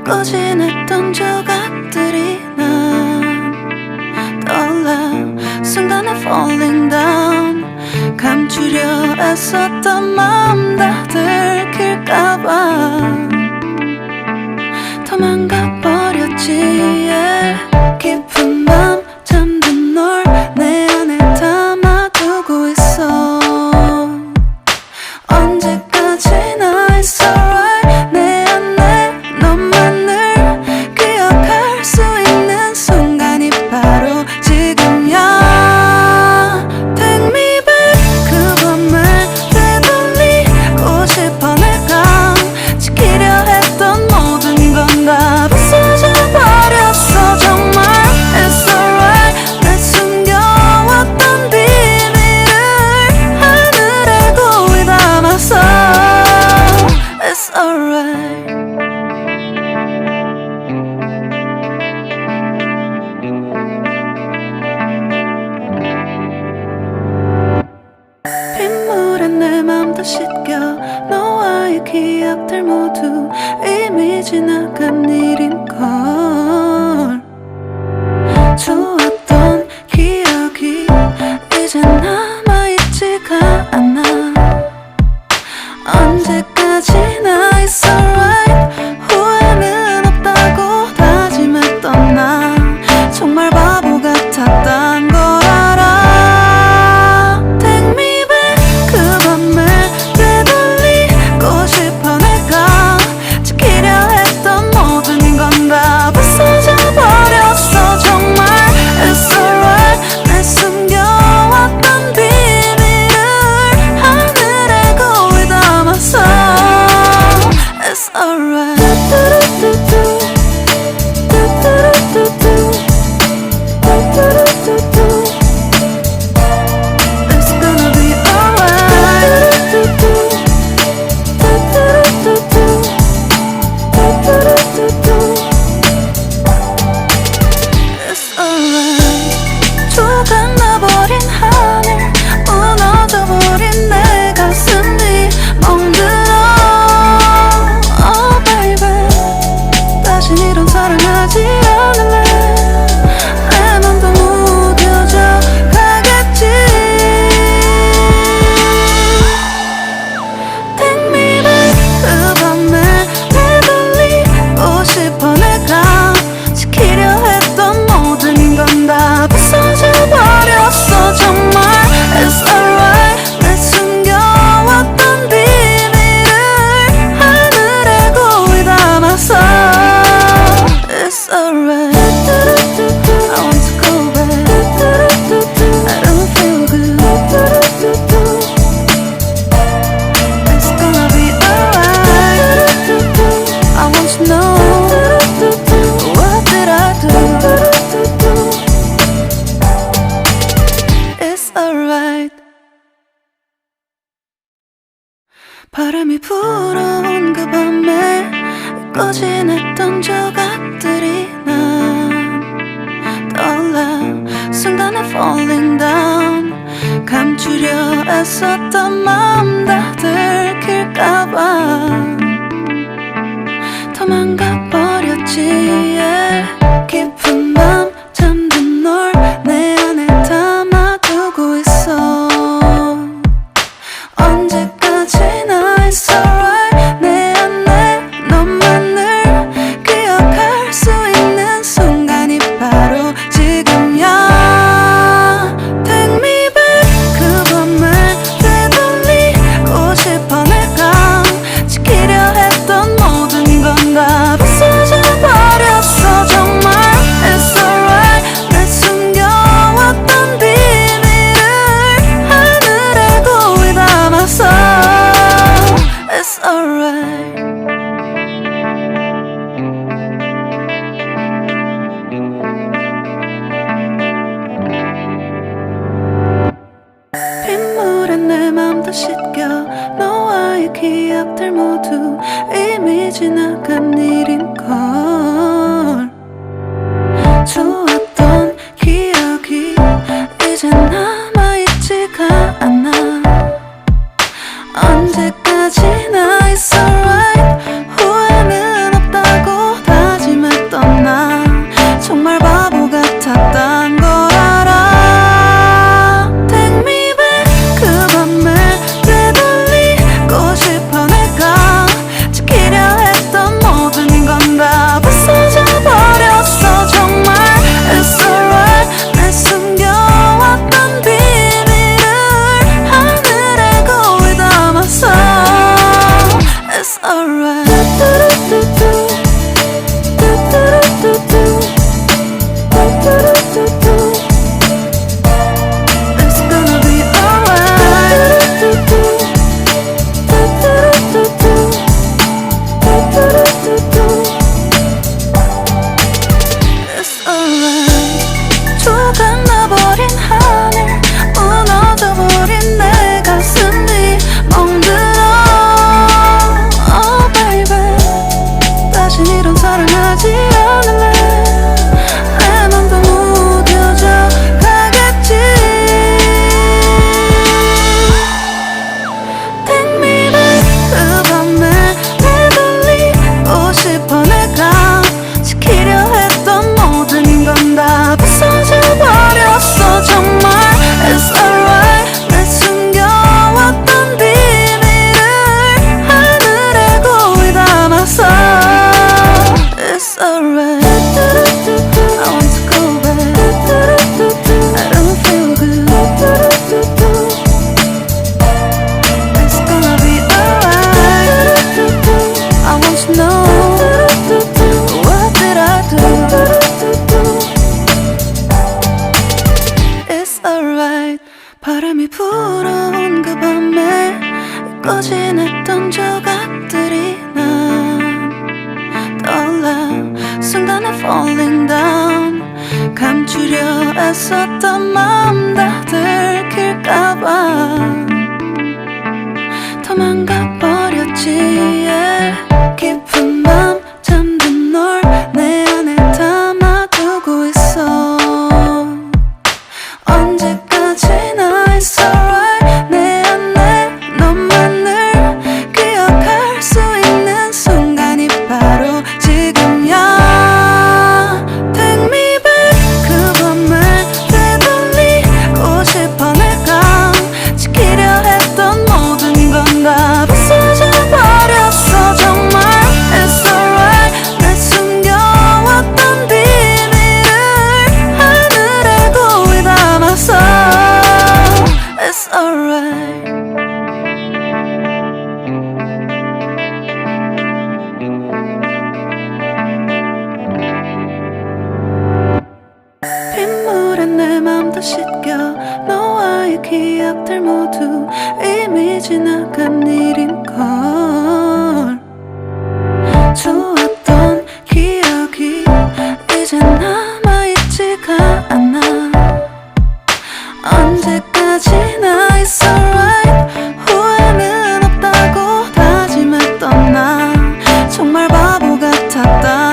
잊고 지냈던 조각들이 난 떠올라. 순간에 falling down. 감추려 애썼던 마음 다 들킬까봐 도망가 버렸지. yeah. 깊은 밤 잠든 널 내 안에 담아두고 있어. 언제까지나 it's alright. 내 안에 너만을 기억할 수 있는 순간이 바로 지금이야. Take me back. 그 밤을 되돌리고 싶어. 내가 지키려 했던 모든 건 다 부서져 버렸어. 정말 it's alright. 내 숨겨왔던 비밀을 하늘에 고이 담았어. It's alright. 빗물에 내 맘도 씻겨. 너와의 기억들 모두 이미 지나간 일인걸. 좋았던 기억이 이제 남아있지가 않아. 언제까지나 it's alright. 후회는 없다고 다짐했던 나 정말 바보 같았단 걸 알아. Take me back. 그 밤을 되돌리고 싶어. 내가 지키려 했던 모든 건 다 부서져 버렸어. 정말 it's alright. 내 숨겨왔던 비밀을 하늘에 고이 담았어. It's alright. It's gonna be alright. It's alright. 조각나버린 하늘, 무너져버린 내 가슴이 멍들어. Oh baby, 다신 이런 사랑하지 않을래. 내 맘도 무뎌져 가겠지. Take me back. 그 밤을 되돌리고 싶어. 내가 지키려 했던 모든 건 다 부서져 버렸어. 정말 it's alright. 내 숨겨왔던 비밀을 하늘에 고이 담았어. It's alright. I want to go back. I don't feel good. It's gonna be alright. I want to know, what did I do? It's alright. 바람이 불어온 그 밤에 잊고 지냈던 조각들이 난 떠올라. 순간에 falling down. 감추려 애썼던 마음 다 들킬까봐 도망가 버렸지. yeah. 깊은 밤 잠든 널 내 안에 담아두고 있어. 언제까지나 it's alright. 내 안에 너만을 기억할 수 있는 순간이 바로 지금이야. Take me back. 그 밤을 되돌리고 싶어. 내가 지키려 했던 모든 건 다 부서져 버렸어. 정말 it's alright. 내 숨겨왔던 비밀을 하늘에 고이 담았어. It's alright. 빗물에 내 맘도 씻겨. 너와의 기억들 모두 이미 지나간 일인걸. 좋았던 기억이 이제 남아있지가 않아. 언제까지나 it's alright. 후회는 없다고 다 다신 이런 사랑하지 않을래. 내 맘도 무뎌져 가겠지. Take me back. 그 밤에 되돌리고 싶어. 내가 지키려 했던 모든 건 다 부서져 버렸어. 정말 It's alright. 내 숨겨왔던 비밀을 하늘에 고이 담아서 It's alright. I want to go back. I don't feel good. It's gonna be alright. I want to know what did I do. It's alright. 바람이 불어온 그 밤에 잊고 지냈던 조각들이 난 떠올라. 순간에 falling down. 감추려 애썼던 마음 다 들킬까봐 도망가 버렸지. yeah. 깊은 밤 잠든 널 내 안에 담아두고 있어. 언제까지나 It's alright. 내 안에 너만을 기억할 수 있는 순간이 바로 지금이야. Take me back. 그 밤을 되돌리고 싶어. 내가 지키려 했던 모든 건 다 부서져 버렸어. 정말 It's alright. 내 숨겨왔던 비밀을 하늘에 고이 담아서 It's alright. 빗물에 내 맘도 씻겨. 너와의 기억들 모두 이미 지나간 일인걸. 좋았던 기억이 이제 남아있지가 않아. 언제까지나 It's alright. 후회는 없다고 다짐했던 나 정말 바보 같았다.